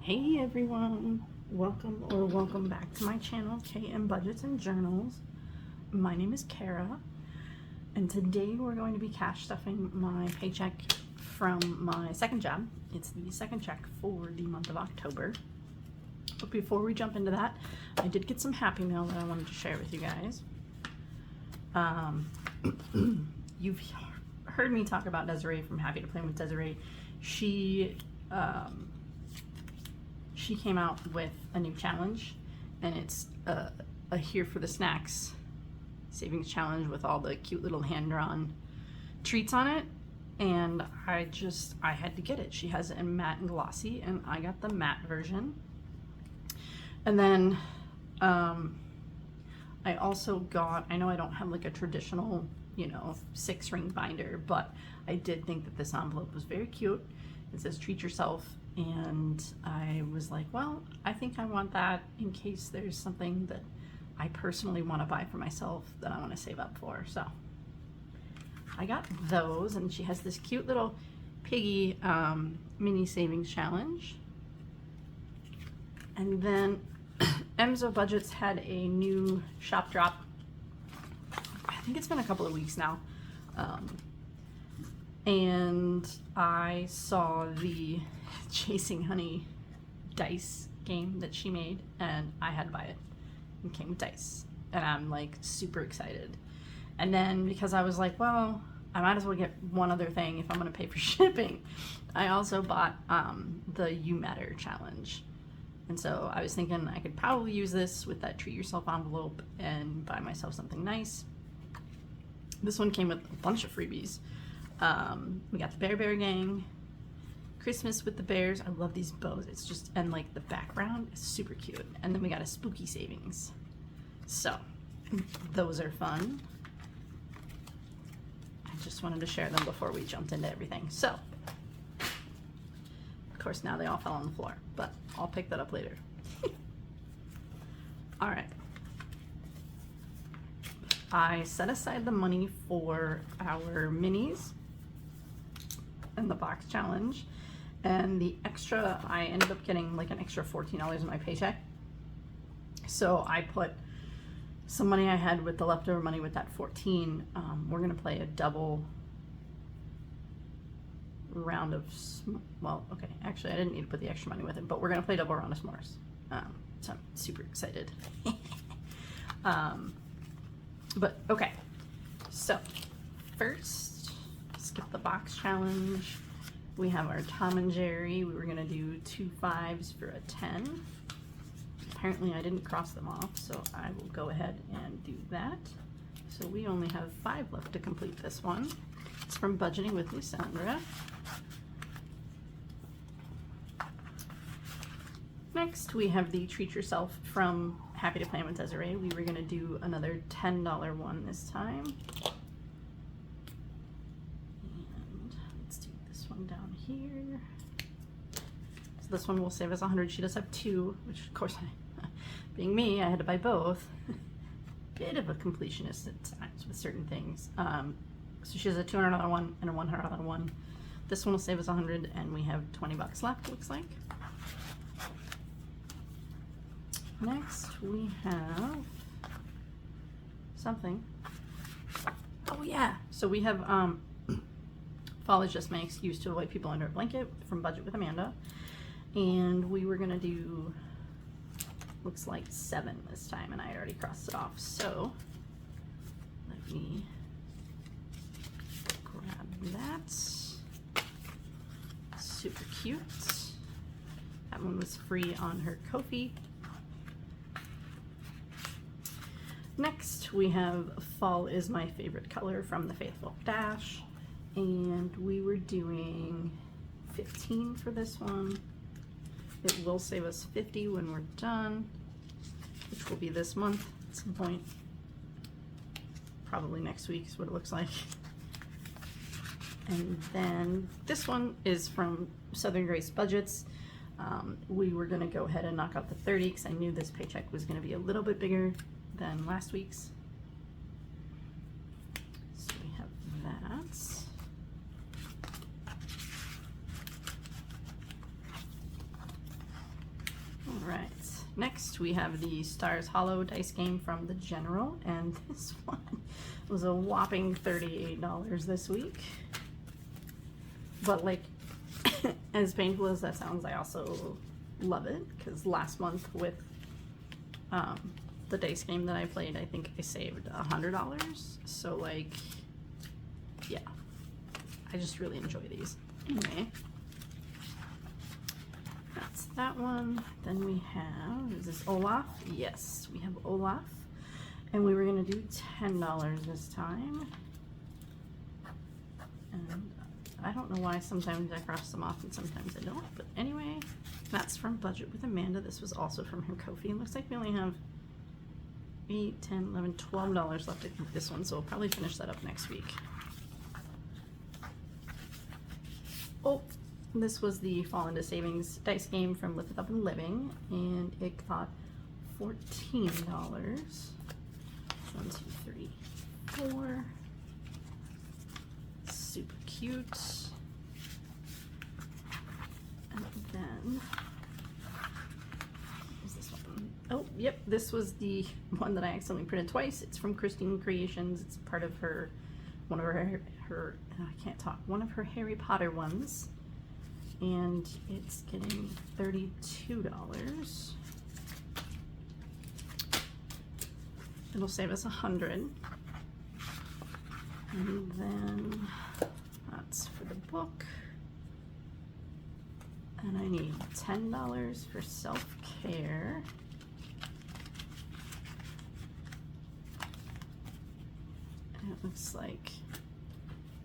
Hey everyone, welcome back to my channel, KM Budgets and Journals. My name is Kara, and today we're going to be cash stuffing my paycheck from my second job. It's the second check for the month of October. But before we jump into that, I did get some happy mail that I wanted to share with you guys. You've heard me talk about Desiree from Happy to Play with Desiree. She came out with a new challenge, and it's a Here for the Snacks savings challenge with all the cute little hand-drawn treats on it, and I had to get it. She has it in matte and glossy, and I got the matte version. And then I also got, I know I don't have like a traditional, 6-ring binder, but I did think that this envelope was very cute. It says treat yourself, and I was like, well, I think I want that in case there's something that I personally want to buy for myself that I want to save up for. So I got those, and she has this cute little piggy mini savings challenge. And then Emzo Budgets had a new shop drop. I think it's been a couple of weeks now. And I saw the Chasing Honey dice game that she made, and I had to buy it. It came with dice, and I'm like super excited. And then because I was like, well, I might as well get one other thing if I'm gonna pay for shipping, I also bought the You Matter challenge. And so I was thinking I could probably use this with that treat yourself envelope and buy myself something nice. This one came with a bunch of freebies. We got the Bear Gang, Christmas with the Bears. I love these bows. It's just, and like the background is super cute. And then we got a spooky savings. So those are fun. I just wanted to share them before we jumped into everything. So of course now they all fell on the floor, but I'll pick that up later. All right. I set aside the money for our minis and the box challenge, and the extra, I ended up getting like an extra $14 in my paycheck. So I put some money I had with the leftover money with that 14. We're gonna play a double round of, well, okay, actually I didn't need to put the extra money with it, but we're gonna play double round of s'mores. So I'm super excited. But okay, so first, skip the box challenge. We have our Tom and Jerry. We were gonna do 2 5s for a 10. Apparently I didn't cross them off, so I will go ahead and do that. So we only have 5 left to complete this one. It's from Budgeting with Lysandra. Next, we have the Treat Yourself from Happy to Play with Desiree. We were gonna do another $10 one this time. And let's do this one down here. So this one will save us 100. She does have 2, which of course, being me, I had to buy both. Bit of a completionist at times with certain things. So she has a $200 one and a $100 one. This one will save us 100, and we have 20 bucks left, looks like. Next, we have something. Oh yeah, so we have Fall is Just my excuse to avoid people under a blanket from Budget with Amanda, and we were gonna do, looks like 7 this time, and I had already crossed it off. So let me grab that. Super cute. That one was free on her Ko-fi. Next, we have Fall is My Favorite Color from the Faithful Dash, and we were doing 15 for this one. It will save us 50 when we're done, which will be this month at some point. Probably next week is what it looks like. And then this one is from Southern Grace Budgets. We were gonna go ahead and knock out the 30 because I knew this paycheck was gonna be a little bit bigger than last week's. So we have that. right, next we have the Stars Hollow dice game from the General, and this one was a whopping $38 this week. But like, as painful as that sounds, I also love it, because last month with the dice game that I played, I think I saved $100. So like, yeah, I just really enjoy these. Anyway, that's that one. Then we have, is this Olaf? Yes, we have Olaf. And we were gonna do $10 this time. And I don't know why sometimes I cross them off and sometimes I don't, but anyway, that's from Budget with Amanda. This was also from her Ko-fi. It looks like we only have $8, $10, $11, $12 left to complete this one, so we'll probably finish that up next week. Oh, this was the Fall into Savings dice game from Lift It Up and Living, and it got $14. 1, 2, 3, 4. Super cute. And then, what's this one? Oh, yep, this was the one that I accidentally printed twice. It's from Kristines Kreations. It's part of her, one of her I can't talk, one of her Harry Potter ones. And it's getting $32. It'll save us $100. And then that's for the book. And I need $10 for self-care. And it looks like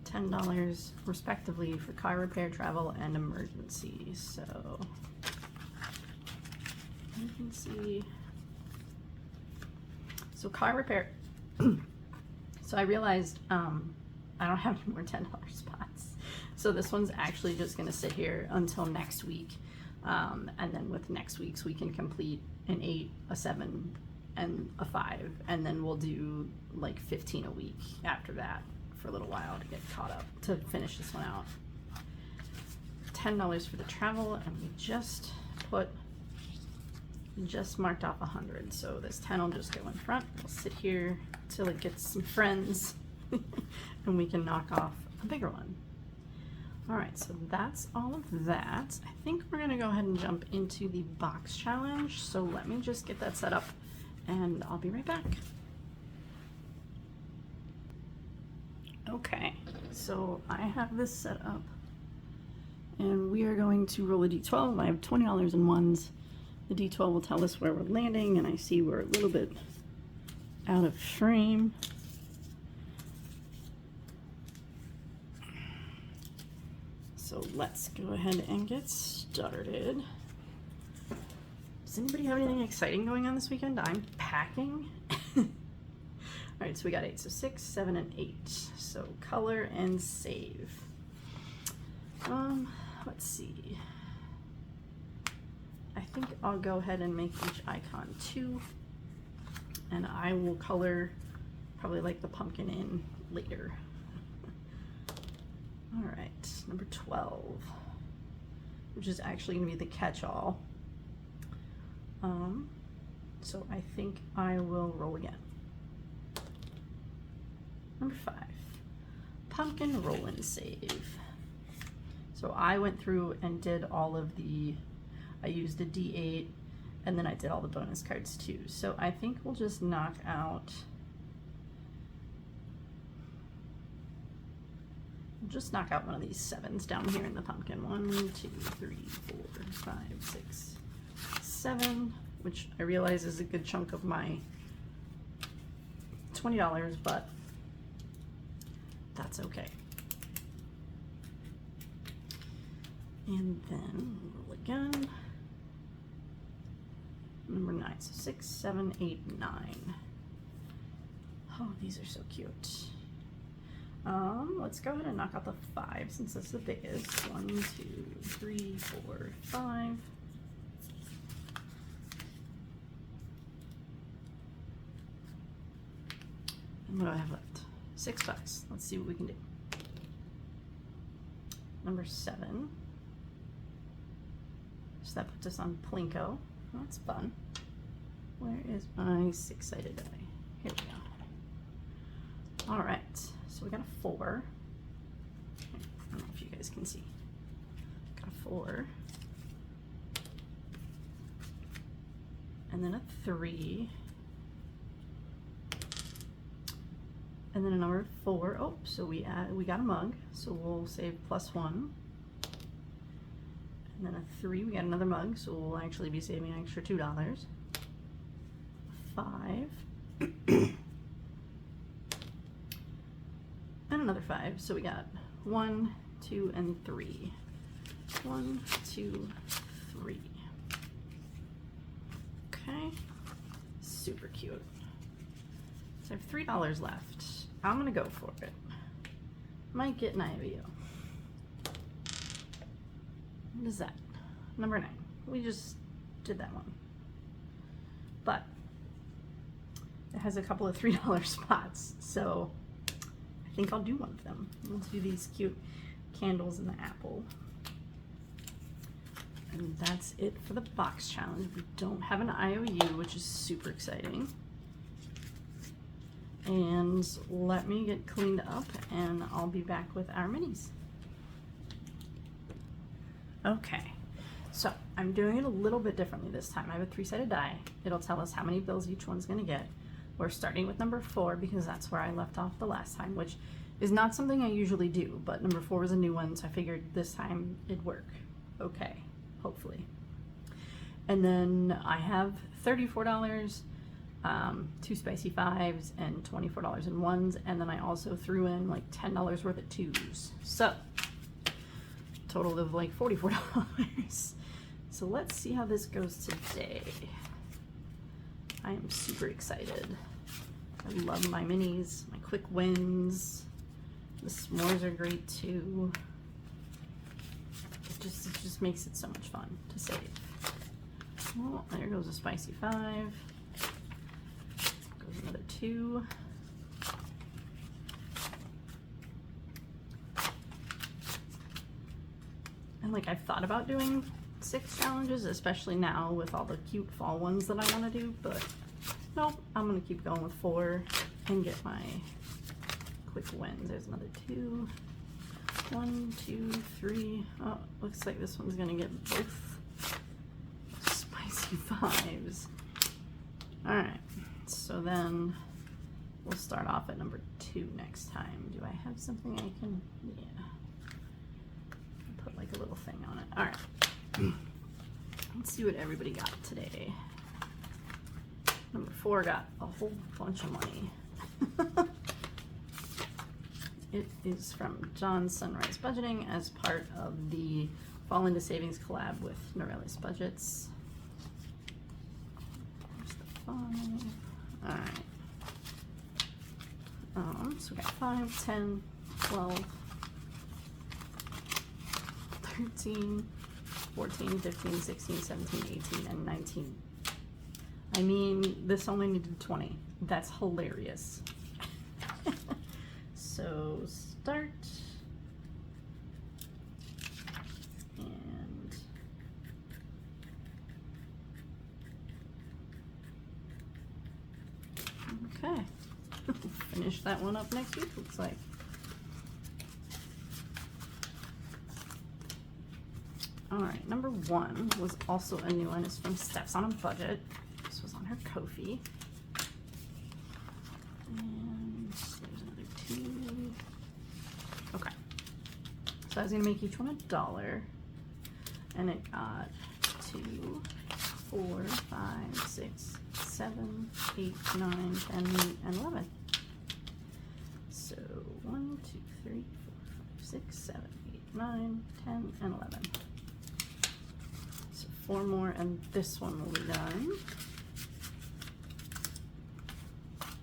$10 respectively for car repair, travel, and emergency. So emergency. So car repair. So I realized I don't have any more $10 spots. So this one's actually just gonna sit here until next week. And then with next week's, we can complete an 8, a 7, and a 5. And then we'll do like 15 a week after that for a little while to get caught up, to finish this one out. $10 for the travel, and we just marked off 100. So this 10 will just go in front. We'll sit here till it gets some friends and we can knock off a bigger one. All right, so that's all of that. I think we're gonna go ahead and jump into the box challenge. So let me just get that set up and I'll be right back. Okay, so I have this set up and we are going to roll a d12. I have $20 in ones. The d12 will tell us where we're landing, and I see we're a little bit out of frame. So let's go ahead and get started. Does anybody have anything exciting going on this weekend? I'm packing. All right, so we got 8, so 6, 7, and 8. So color and save. Let's see. I think I'll go ahead and make each icon 2, and I will color probably like the pumpkin in later. All right, number 12, which is actually gonna be the catch-all. So I think I will roll again. Number 5, pumpkin roll and save. So I went through and did all of the, I used a D8 and then I did all the bonus cards too. So I think we'll just knock out, one of these 7s down here in the pumpkin. 1, 2, 3, 4, 5, 6, 7, which I realize is a good chunk of my $20, but that's okay. And then roll again. Number 9, so 6, 7, 8, 9. Oh, these are so cute. Let's go ahead and knock out the 5 since that's the biggest. 1, 2, 3, 4, 5. And what do I have left? $6. Let's see what we can do. Number 7. So that puts us on Plinko. That's fun. Where is my six-sided die? Here we go. All right, so we got a 4. I don't know if you guys can see. Got a 4. And then a 3. And then a number 4. Oh, so we got a mug, so we'll save +1. And then a 3, we got another mug, so we'll actually be saving an extra $2. 5. And another 5, so we got 1, 2, and 3. 1, 2, 3. Okay, super cute. So I have $3 left. I'm gonna go for it. Might get an IOU. What is that? Number 9. We just did that one. But it has a couple of $3 spots, so I think I'll do one of them. Let's do these cute candles and the apple. And that's it for the box challenge. We don't have an IOU, which is super exciting. And let me get cleaned up and I'll be back with our minis. Okay, so I'm doing it a little bit differently this time. I have a 3-sided die. It'll tell us how many bills each one's gonna get. We're starting with number 4 because that's where I left off the last time, which is not something I usually do, but number 4 was a new one, so I figured this time it'd work. Okay, hopefully. And then I have $34, 2 spicy 5s, and $24 in 1s, and then I also threw in like $10 worth of 2s. So, total of like $44. So let's see how this goes today. I am super excited. I love my minis, my quick wins. The s'mores are great too. It just makes it so much fun to save. Well, there goes a spicy 5. Goes another 2. And like I've thought about doing 6 challenges, especially now with all the cute fall ones that I want to do, but nope, I'm gonna keep going with 4 and get my quick wins. There's another 2. 1, 2, 3. Oh, looks like this one's gonna get both spicy 5s. All right, so then we'll start off at number 2 next time. Do I have something I can? Yeah. Put like a little thing on it. All right. Let's see what everybody got today. Number 4 got a whole bunch of money. It is from John's Sunrise Budgeting as part of the Fall Into Savings collab with Norellis Budgets. There's the 5. All right. So we got 5, 10, 12, 13, 14, 15, 16, 17, 18, and 19. I mean, this only needed 20. That's hilarious. So start. And okay. Finish that one up next week, looks like. All right, number 1 was also a new one. It's from Steph's on a Budget. This was on her Ko-fi. And there's another 2. Okay. So I was gonna make each one $1. And it got 2, 4, 5, 6, 7, 8, 9, 10, and 11. So 1, 2, 3, 4, 5, 6, 7, 8, 9, 10, and 11. 4 more, and this one will be done.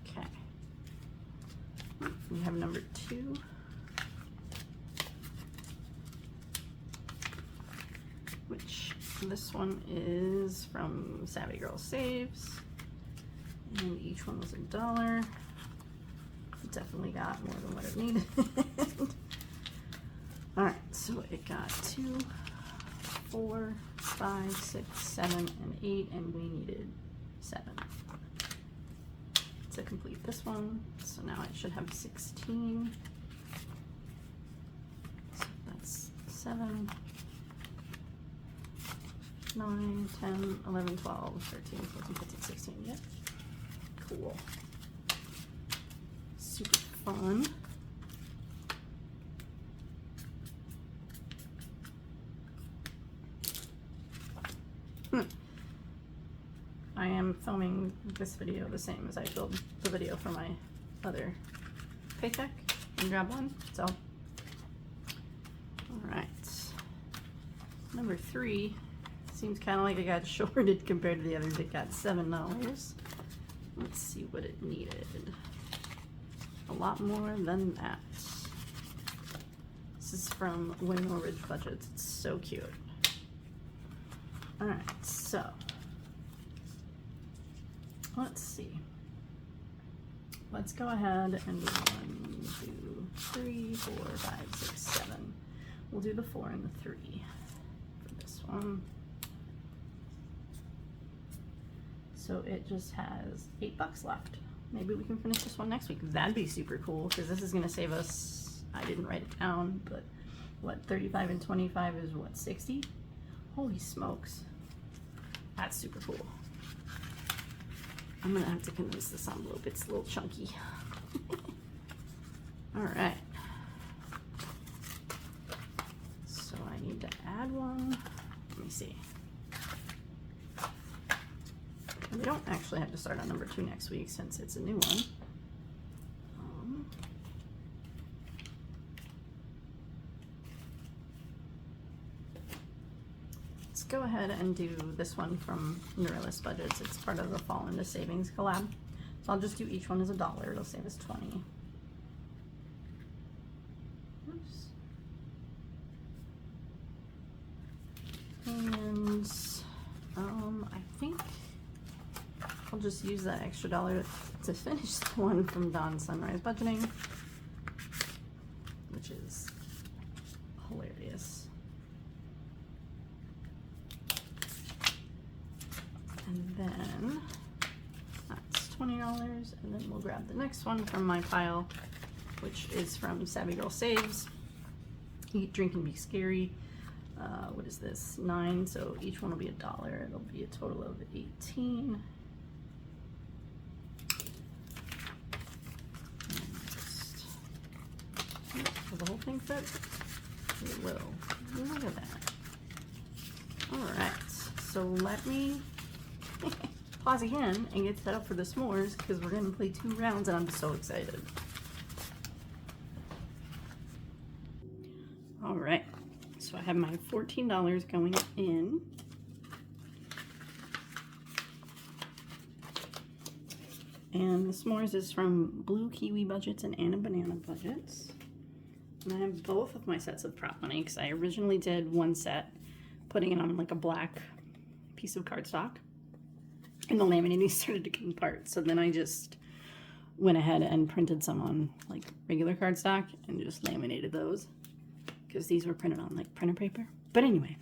Okay. We have number 2. Which this one is from Savvy Girl Saves. And each one was $1. Definitely got more than what it needed. Alright, so it got 2, 4, 5, 6, 7, and 8, and we needed 7 to complete this one. So now I should have 16. So that's 7, 9, 10, 11, 12, 13, 14, 15, 16. Yep. Cool. Super fun. I am filming this video the same as I filmed the video for my other paycheck and grab one. So, alright. Number 3 seems kind of like it got shorted compared to the others. It got $7. Let's see what it needed. A lot more than that. This is from Windmill Ridge Budgets. It's so cute. Alright, so let's see. Let's go ahead and do 1, 2, 3, 4, 5, 6, 7. We'll do the 4 and the 3 for this one. So it just has $8 left. Maybe we can finish this one next week. That'd be super cool because this is going to save us, I didn't write it down, but what, 35 and 25 is what, 60? Holy smokes. That's super cool. I'm gonna have to condense this envelope. It's a little chunky. All right. So I need to add one. Let me see. We don't actually have to start on number 2 next week since it's a new one. Go ahead and do this one from Neuralist Budgets. It's part of the Fall into Savings collab. So I'll just do each one as $1. It'll save us 20. Oops. And I think I'll just use that extra $1 to finish the one from Dawn Sunrise Budgeting, which is hilarious. And then that's $20, and then we'll grab the next one from my pile, which is from Savvy Girl Saves. Eat, Drink, and Be Scary. What is this? 9, so each one will be $1. It'll be a total of 18. Will the whole thing fit? It will. Look at that. Alright, so let me pause again and get set up for the s'mores because we're going to play 2 rounds and I'm so excited. Alright, so I have my $14 going in. And the s'mores is from Blue Kiwi Budgets and Anna Banana Budgets. And I have both of my sets of prop money because I originally did one set, putting it on like a black piece of cardstock. And the laminating started to come apart. So then I just went ahead and printed some on like regular cardstock and just laminated those because these were printed on like printer paper. But anyway,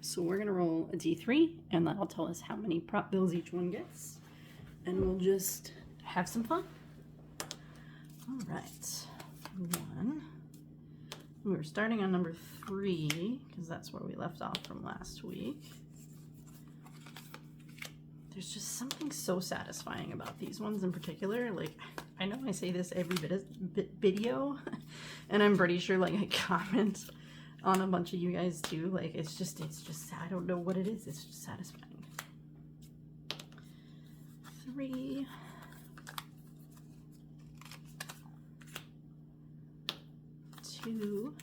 so we're going to roll a D3 and that'll tell us how many prop bills each one gets. And we'll just have some fun. All right. 1. We're starting on number 3 because that's where we left off from last week. There's just something so satisfying about these ones in particular. Like, I know I say this every video, and I'm pretty sure like I comment on a bunch of you guys too. Like, it's just, I don't know what it is. It's just satisfying. 3. 2.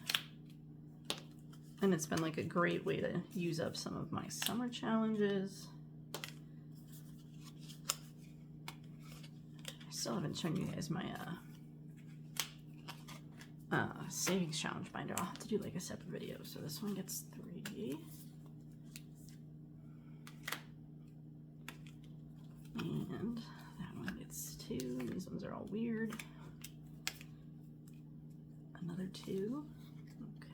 And it's been like a great way to use up some of my summer challenges. Still haven't shown you guys my savings challenge binder. I'll have to do like a separate video. So this one gets 3. And that one gets 2. These ones are all weird. Another 2.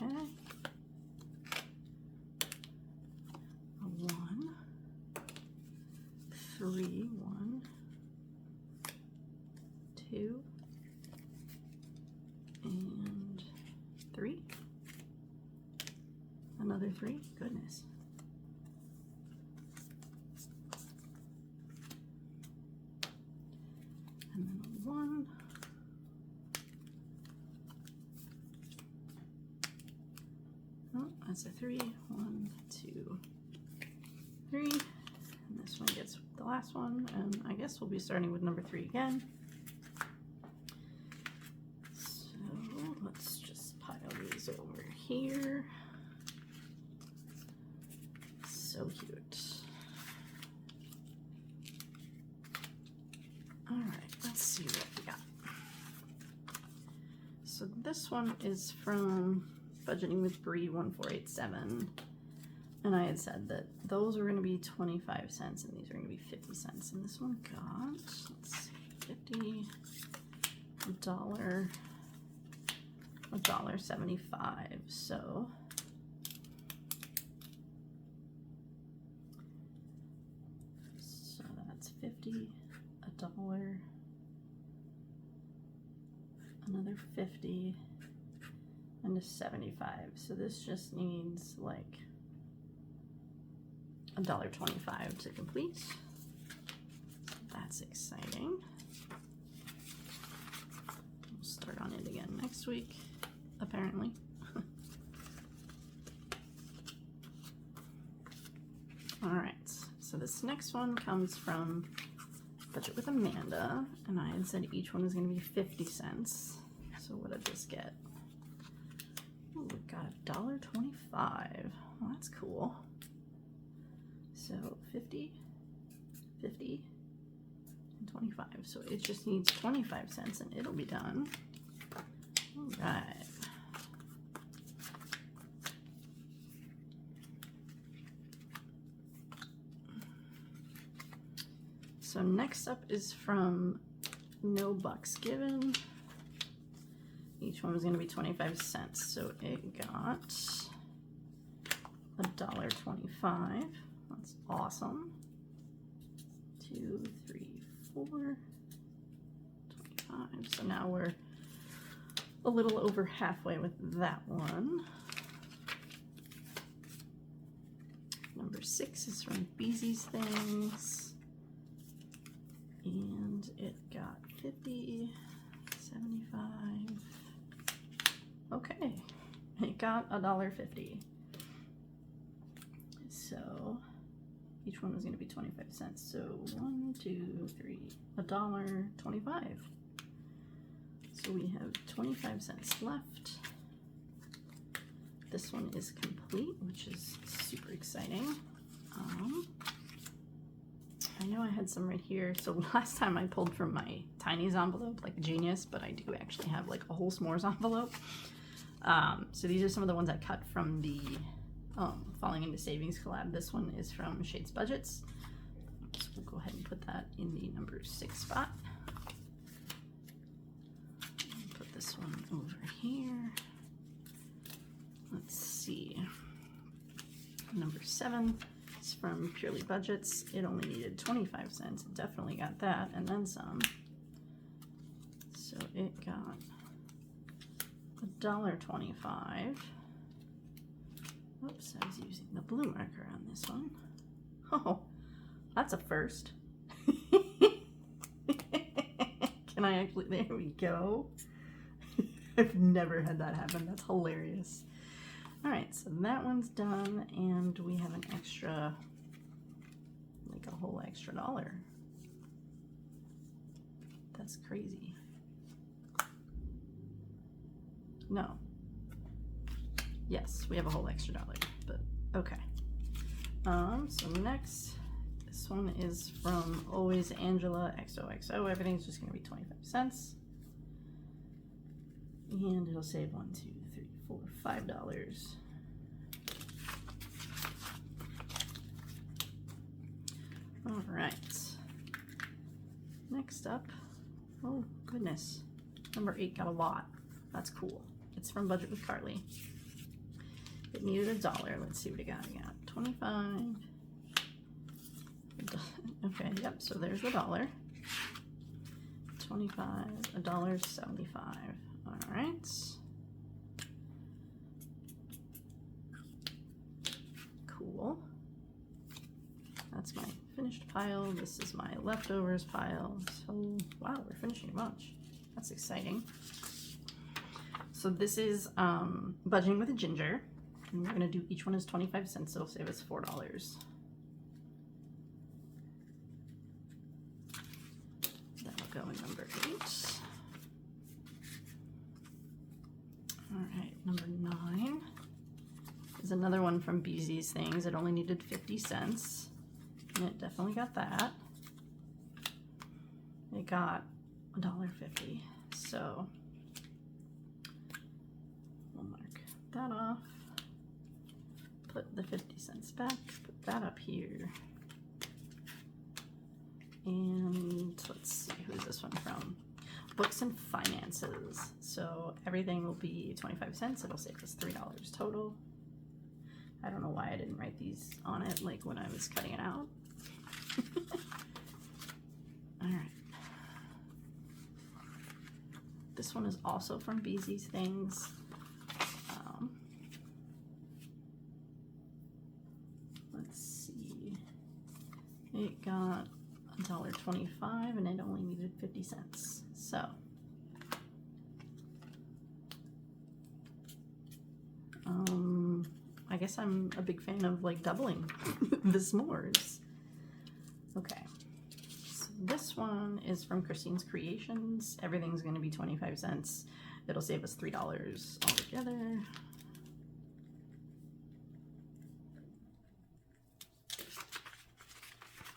Okay. 3, 1, 2, and 3. Another 3. Goodness. And then a 1. Oh, that's a 3. 1, 2, 3. And this one gets the last one. And I guess we'll be starting with number 3 again. So let's just pile these over here. So cute. All right, let's see what we got. So this one is from Budgeting with Bree 1487. And I had said that those were going to be 25 cents and these are going to be 50 cents. And this one got, let's see, 50, $1.75. So that's 50, $1, another 50, and a 75. So this just needs like $1.25 to complete. That's exciting. We'll start on it again next week, apparently. All right, so this next one comes from Budget with Amanda, and I had said each one was going to be 50 cents. So what did this get? Oh, we got $1.25. Well, that's cool. So 50, 50, and 25. So it just needs 25 cents and it'll be done. All right. So next up is from No Bucks Given. Each one was going to be 25 cents. So it got $1.25. That's awesome. 2, 3, 4, 25. So now we're a little over halfway with that one. Number 6 is from Beezy's Things. And it got 50, 75. Okay, it got $1.50. So each one was going to be 25 cents. So 1, 2, 3, $1.25. So we have 25 cents left. This one is complete, which is super exciting. I know I had some right here. So last time I pulled from my Tiny's envelope, like a genius, but I do actually have like a whole s'mores envelope. So these are some of the ones I cut from the Falling into Savings collab. This one is from Shades Budgets. So we'll go ahead and put that in the number 6 spot. Put this one over here. Let's see. Number 7 is from Purely Budgets. It only needed 25 cents. It definitely got that and then some. So it got $1.25. Oops, I was using the blue marker on this one. Oh, that's a first. Can I actually, there we go. I've never had that happen. That's hilarious. All right, so that one's done, and we have an extra, like a whole extra $1. That's crazy. No. Yes, we have a whole extra $1, but okay. So next, this one is from Always Angela XOXO. Everything's just gonna be 25 cents. And it'll save 1, 2, 3, 4, $5. All right. Next up, oh goodness, number 8 got a lot. That's cool. It's from Budget with Carly. It needed $1. Let's see what it got. I got 25. Okay, yep, so there's the dollar. 25, $1.75. All right. Cool. That's my finished pile. This is my leftovers pile. So, wow, we're finishing a bunch. That's exciting. So this is budgeting with a ginger. And we're gonna do, each one is 25 cents. It'll save us $4. That'll go in number 8. All right, number 9 is another one from BZ's Things. It only needed 50 cents. And it definitely got that. It got $1.50. So we'll mark that off. Put the 50 cents back. Put that up here. And let's see, who's this one from? Books and Finances. So everything will be 25 cents. It'll save us $3 total. I don't know why I didn't write these on it like when I was cutting it out. All right. This one is also from BZ's Things. Let's see. It got $1.25 and it only needed 50 cents. So I guess I'm a big fan of like doubling the s'mores. Okay, so this one is from Kristines Kreations. Everything's going to be 25 cents. It'll save us $3 altogether.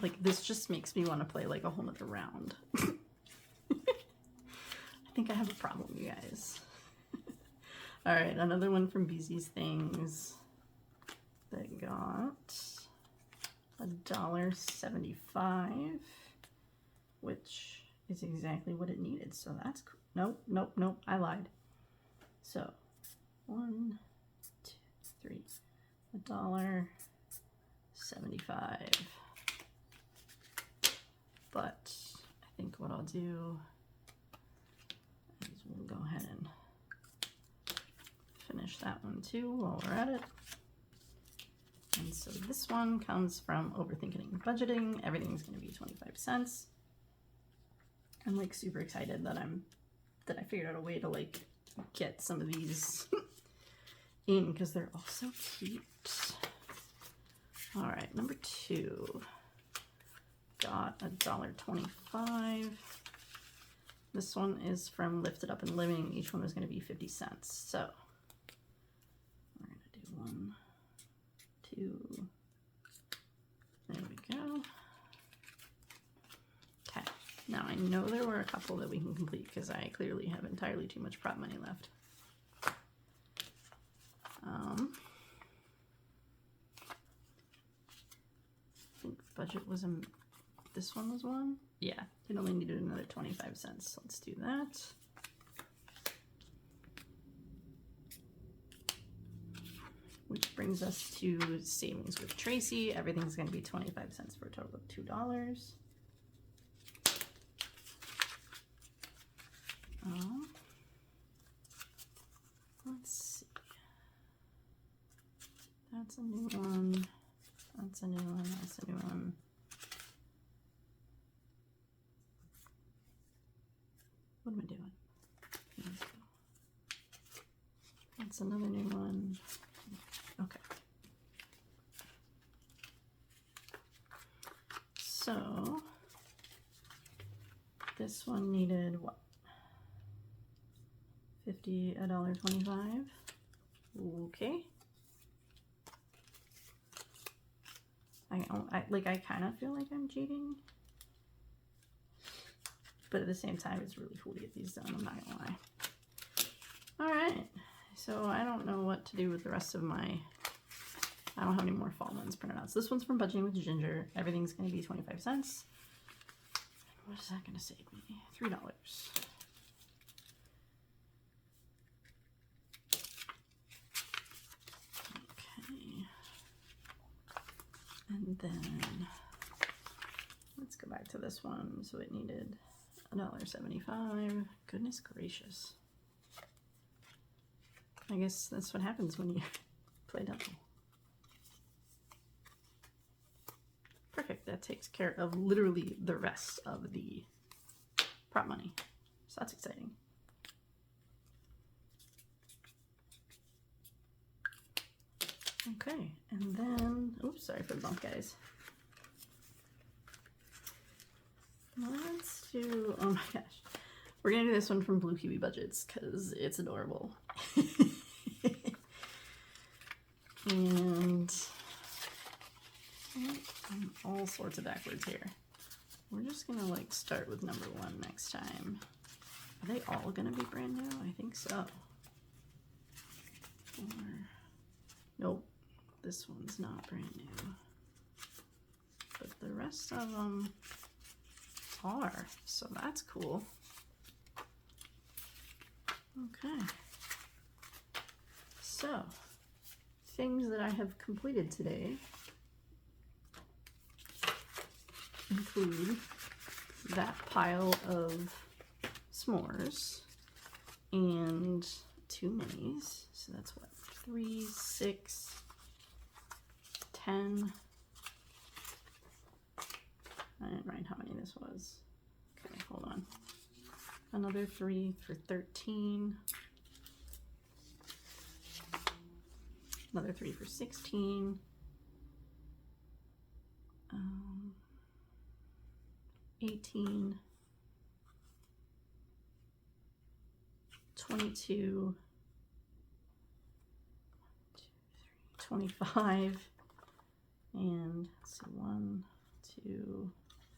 Like, this just makes me want to play like a whole nother round. I think I have a problem, you guys. All right, another one from BZ's Things that got $1.75, which is exactly what it needed. So that's cool. Nope, I lied. So 1, 2, 3, $1.75. But I think what I'll do is we'll go ahead and finish that one too while we're at it. And so this one comes from Overthinking Budgeting. Everything's going to be 25 cents. I'm like super excited that I figured out a way to like get some of these in because they're all so cute. All right, number 2 got $1.25. This one is from Lifted Up and Living. Each one is going to be 50 cents. So we're going to do 1, 2. There we go. Okay. Now I know there were a couple that we can complete because I clearly have entirely too much prop money left. I think budget was this one was one? Yeah, it only needed another 25 cents. Let's do that. Which brings us to Savings with Tracy. Everything's going to be 25 cents for a total of $2. Let's see. That's a new one. That's a new one. That's a new one. What am I doing? Let's go. That's another new one. Okay. So this one needed what? $1.25. Okay. I kind of feel like I'm cheating, but at the same time, it's really cool to get these done. I'm not gonna lie. All right, so I don't know what to do with the rest of my. I don't have any more fall ones printed out. So this one's from Budgeting with Ginger. Everything's gonna be 25 cents. What is that gonna save me? $3. And then let's let's go back to this one. So it needed $1.75. Goodness gracious. I guess that's what happens when you play double. Perfect, that takes care of literally the rest of the prop money. So that's exciting. Okay, and then, oops, sorry for the bump, guys. Let's do, oh my gosh. We're gonna do this one from Blue Kiwi Budgets because it's adorable. And all sorts of backwards here. We're just gonna like start with number 1 next time. Are they all gonna be brand new? I think so. Or, nope, this one's not brand new. But the rest of them are, so that's cool. Okay. So, things that I have completed today include that pile of s'mores and 2 minis. So that's what, 3, 6, 10. I didn't write how many this was. Okay, hold on. Another 3 for 13. Another 3 for 16. 18. 22. 25. And let's see, 1, 2,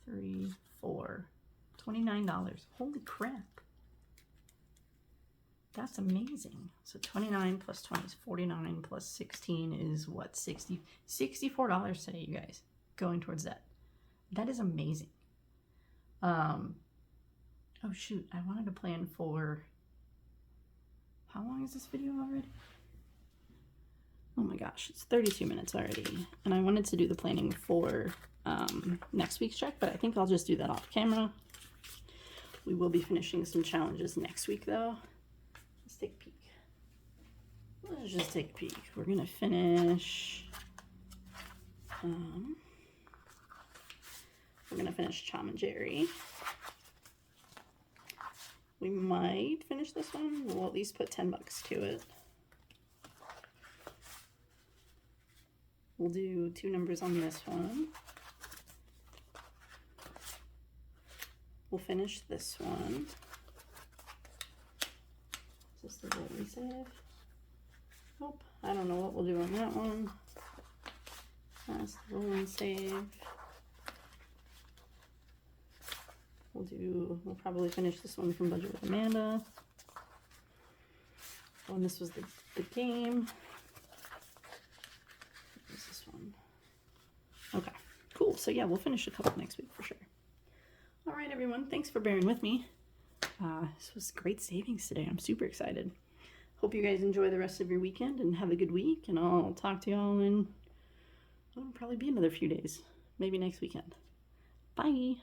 3, 4. $29. Holy crap. That's amazing. So 29 plus 20 is 49 plus 16 is what, $64 today, you guys, going towards that. That is amazing. Oh shoot, I wanted to plan for, how long is this video already? Oh my gosh, it's 32 minutes already. And I wanted to do the planning for next week's check, but I think I'll just do that off camera. We will be finishing some challenges next week though. Let's take a peek. Let's just take a peek. We're gonna finish, Tom and Jerry. We might finish this one. We'll at least put 10 bucks to it. We'll do 2 numbers on this one. We'll finish this one. Is this the roll we save? Nope. I don't know what we'll do on that one. That's the roll and save. We'll probably finish this one from Budget with Amanda. Oh, and this was the game. What is this one? Okay, cool. So yeah, we'll finish a couple next week for sure. All right, everyone. Thanks for bearing with me. This was great savings today. I'm super excited. Hope you guys enjoy the rest of your weekend and have a good week. And I'll talk to y'all in, it'll probably be another few days. Maybe next weekend. Bye.